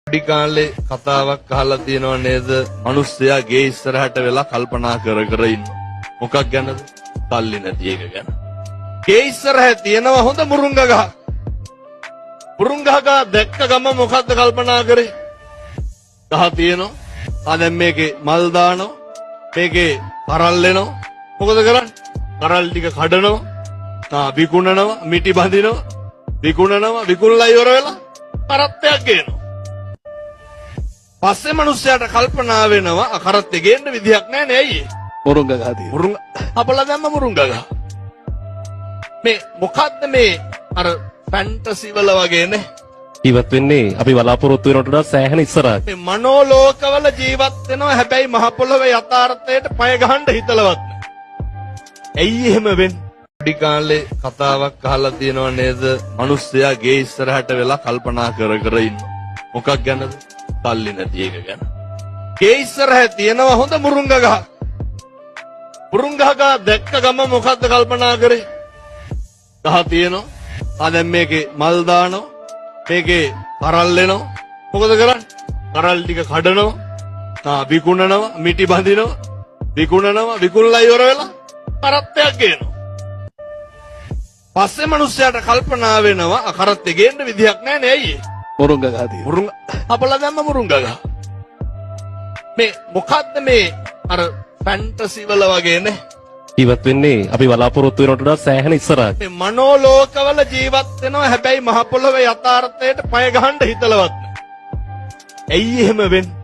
පොඩි කාලේ කතාවක් අහලා තියෙනව නේද? මිනිස්සයා ගේ ඉස්සරහට වෙලා කල්පනා කර කර ඉන්නවා. මොකක් ගැනද? තල්ලි නැති එක ගැන. ගේ ඉස්සරහ තියෙනවා හොඳ මුරුංග ගහ. මුරුංග ගහ දැක්ක ගම මොකද්ද කල්පනා කරේ? ගහ තියෙනවා. දැන් මේකේ මල් දානවා. මේකේ කරල් එනවා. මොකද කරන්නේ? කරල් ටික කඩනවා. විකුණනවා, මිටි බඳිනවා, විකුණනවා, විකුණලා ඉවර වෙලා කරත්තයක් ගේනවා. පස්සේ මිනිස්සයාට කල්පනා වෙනවා කරත්තේ ගේන්න විදියක් නැහැ නේ අයියේ. මුරුංග ගහදී. මුරුංග අපලා දැම්ම මුරුංග ගහ. මේ මොකද්ද මේ අර ෆැන්ටසි වල වගේ නේ? ජීවත් වෙන්නේ අපි බලාපොරොත්තු වෙනට වඩා සෑහෙන ඉස්සරහට. මේ මනෝලෝකවල ජීවත් වෙනවා හැබැයි මහ පොළොවේ යථාර්ථයට පය ගහන්න හිතලවත් නැහැ. ඇයි එහෙම වෙන්නේ? පොඩි කාලේ කතාවක් අහලා තියෙනව නේද? මිනිස්සයා ගේ ඉස්සරහට වෙලා කල්පනා කර කර ඉන්නවා. මොකක් ගැනද? තල්ලි නැති එක ගැන. ගේ ඉස්සරහ තියෙනවා හොඳ මුරුංග ගහ. මුරුංග ගහ දැක්ක ගම මොකද්ද කල්පනා කරේ? ගහ තියෙනවා. දැන් මේකේ මල් දානවා. මේකේ කරල් එනවා. මොකද කරන්නේ? කරල් ටික කඩනවා. විකුණනවා, මිටි බඳිනවා, විකුණනවා, විකුණලා ඉවර වෙලා කරත්තයක් ගේනවා. පස්සේ මිනිස්සයාට කල්පනා වෙනවා කරත්තේ ගේන්න විදියක් නැහැ නේ අයියේ. මුරුංග ගහදී. මුරුංග අපලා දැම්ම මුරුංග ගහ. මේ මොකද්ද මේ අර ෆැන්ටසි වල වගේ නේ? ජීවත් වෙන්නේ අපි බලාපොරොත්තු වෙනට වඩා සෑහෙන ඉස්සරහට. මේ මනෝලෝකවල ජීවත් වෙනවා හැබැයි මහ පොළොවේ යථාර්ථයට පය ගහන්න හිතලවත් නැහැ. ඇයි එහෙම වෙන්නේ?